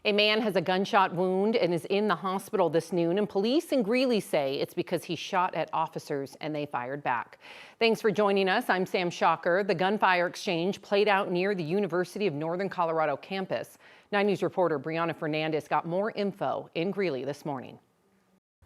A man has a gunshot wound and is in the hospital this noon, and police in Greeley say it's because he shot at officers and they fired back. Thanks for joining us. I'm Sam Shocker. The gunfire exchange played out near the University of Northern Colorado campus. 9 News reporter Brianna Fernandez got more info in Greeley this morning.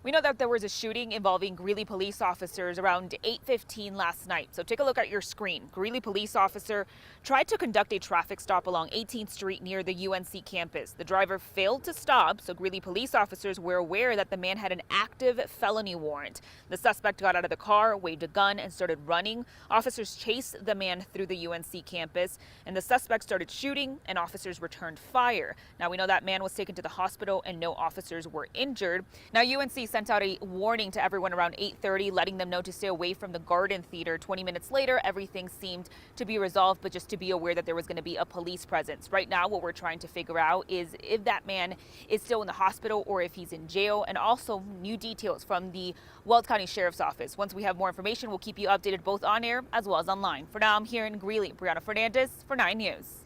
We know that there was a shooting involving Greeley police officers around 8:15 last night. So take a look at your screen. Greeley police officer tried to conduct a traffic stop along 18th Street near the UNC campus. The driver failed to stop, so Greeley police officers were aware that the man had an active felony warrant. The suspect got out of the car, waved a gun, and started running. Officers chased the man through the UNC campus, and the suspect started shooting, and officers returned fire. Now we know that man was taken to the hospital and no officers were injured. Now UNC sent out a warning to everyone around 8:30, letting them know to stay away from the Garden Theater. 20 minutes later, everything seemed to be resolved, but just to be aware that there was going to be a police presence. Right now, what we're trying to figure out is if that man is still in the hospital or if he's in jail, and also new details from the Weld County Sheriff's Office. Once we have more information, we'll keep you updated both on air as well as online. For now, I'm here in Greeley. Brianna Fernandez for 9 News.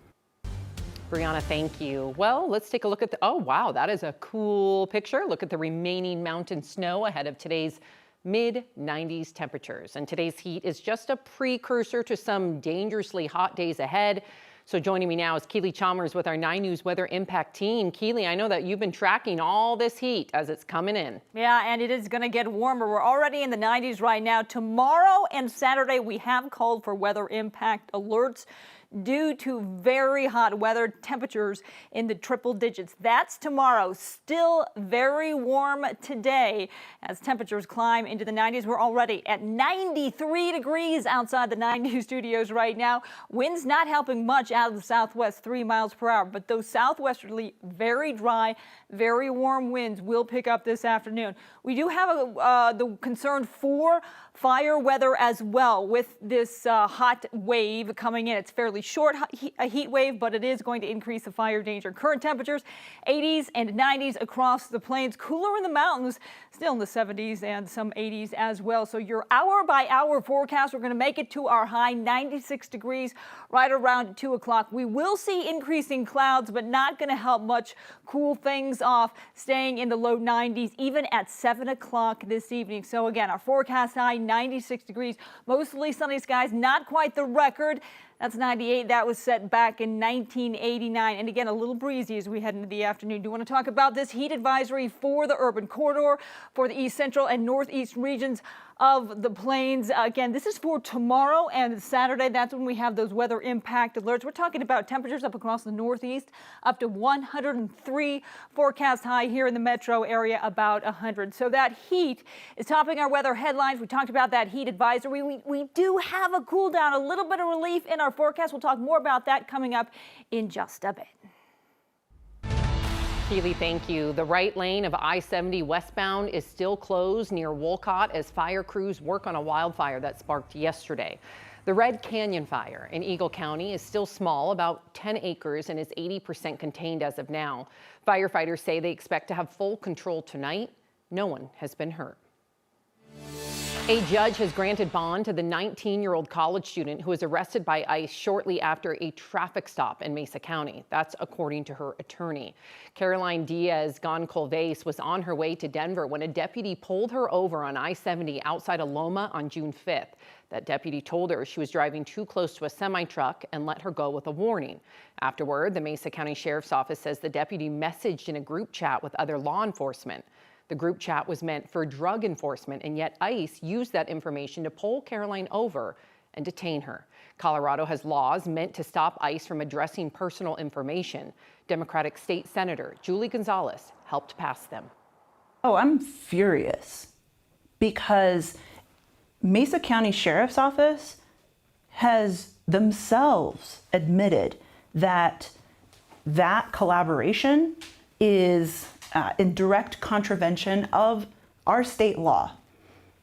Brianna, thank you. Well, let's take a look at oh, wow, that is a cool picture. Look at the remaining mountain snow ahead of today's mid-90s temperatures. And today's heat is just a precursor to some dangerously hot days ahead. So joining me now is Keely Chalmers with our 9 News Weather Impact team. Keely, I know that you've been tracking all this heat as it's coming in. Yeah, and it is going to get warmer. We're already in the 90s right now. Tomorrow and Saturday, we have called for weather impact alerts due to very hot weather, temperatures in the triple digits. That's tomorrow. Still very warm today as temperatures climb into the 90s. We're already at 93 degrees outside the 9 News studios right now. Winds not helping much out of the southwest, 3 miles per hour, but those southwesterly, very dry, very warm winds will pick up this afternoon. We do have the concern for fire weather as well with this hot wave coming in. It's fairly short heat wave, but it is going to increase the fire danger. Current temperatures 80s and 90s across the plains. Cooler in the mountains, still in the 70s and some 80s as well. So your hour by hour forecast, we're going to make it to our high 96 degrees right around 2 o'clock. We will see increasing clouds, but not going to help much cool things off, staying in the low 90s even at 7 o'clock this evening. So again, our forecast high 96 degrees, mostly sunny skies, not quite the record. That's 98. That was set back in 1989. And again, a little breezy as we head into the afternoon. Do you want to talk about this heat advisory for the urban corridor, for the east central and northeast regions of the plains? Again, this is for tomorrow and Saturday. That's when we have those weather impact alerts. We're talking about temperatures up across the northeast, up to 103. Forecast high here in the metro area, about 100. So that heat is topping our weather headlines. We talked about that heat advisory. We do have a cool down, a little bit of relief in our forecast. We'll talk more about that coming up in just a bit. Keely, thank you. The right lane of I-70 westbound is still closed near Wolcott as fire crews work on a wildfire that sparked yesterday. The Red Canyon fire in Eagle County is still small, about 10 acres, and is 80% contained as of now. Firefighters say they expect to have full control tonight. No one has been hurt. A judge has granted bond to the 19-year-old college student who was arrested by ICE shortly after a traffic stop in Mesa County. That's according to her attorney. Caroline Diaz-Goncalves was on her way to Denver when a deputy pulled her over on I-70 outside of Loma on June 5th. That deputy told her she was driving too close to a semi-truck and let her go with a warning. Afterward, the Mesa County Sheriff's Office says the deputy messaged in a group chat with other law enforcement. The group chat was meant for drug enforcement, and yet ICE used that information to pull Caroline over and detain her. Colorado has laws meant to stop ICE from addressing personal information. Democratic State Senator Julie Gonzalez helped pass them. Oh, I'm furious because Mesa County Sheriff's Office has themselves admitted that that collaboration is in direct contravention of our state law.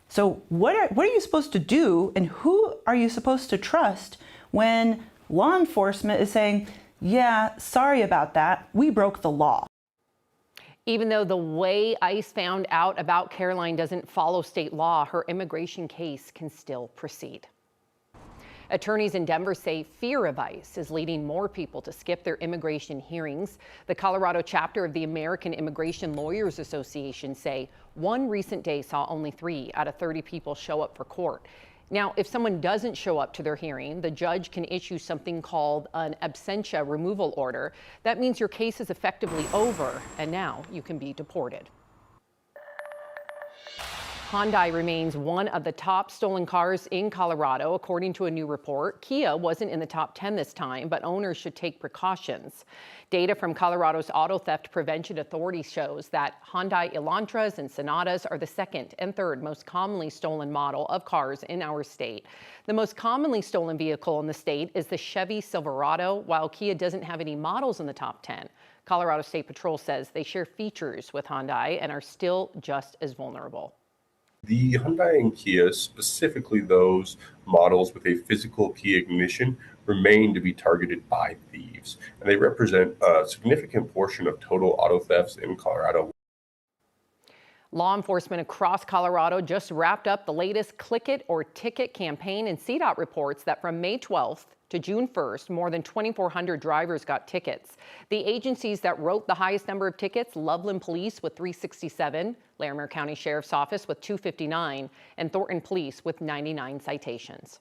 So what are you supposed to do, and who are you supposed to trust when law enforcement is saying, yeah, sorry about that, we broke the law? Even though the way ICE found out about Caroline doesn't follow state law, her immigration case can still proceed. Attorneys in Denver say fear of ICE is leading more people to skip their immigration hearings. The Colorado chapter of the American Immigration Lawyers Association say one recent day saw only 3 out of 30 people show up for court. Now, if someone doesn't show up to their hearing, the judge can issue something called an absentia removal order. That means your case is effectively over, and now you can be deported. Hyundai remains one of the top stolen cars in Colorado, according to a new report. Kia wasn't in the top 10 this time, but owners should take precautions. Data from Colorado's Auto Theft Prevention Authority shows that Hyundai Elantras and Sonatas are the second and third most commonly stolen model of cars in our state. The most commonly stolen vehicle in the state is the Chevy Silverado, while Kia doesn't have any models in the top 10. Colorado State Patrol says they share features with Hyundai and are still just as vulnerable. The Hyundai and Kia, specifically those models with a physical key ignition, remain to be targeted by thieves, and they represent a significant portion of total auto thefts in Colorado. Law enforcement across Colorado just wrapped up the latest Click It or Ticket campaign, and CDOT reports that from May 12th to June 1st, more than 2,400 drivers got tickets. The agencies that wrote the highest number of tickets: Loveland Police with 367, Larimer County Sheriff's Office with 259, and Thornton Police with 99 citations.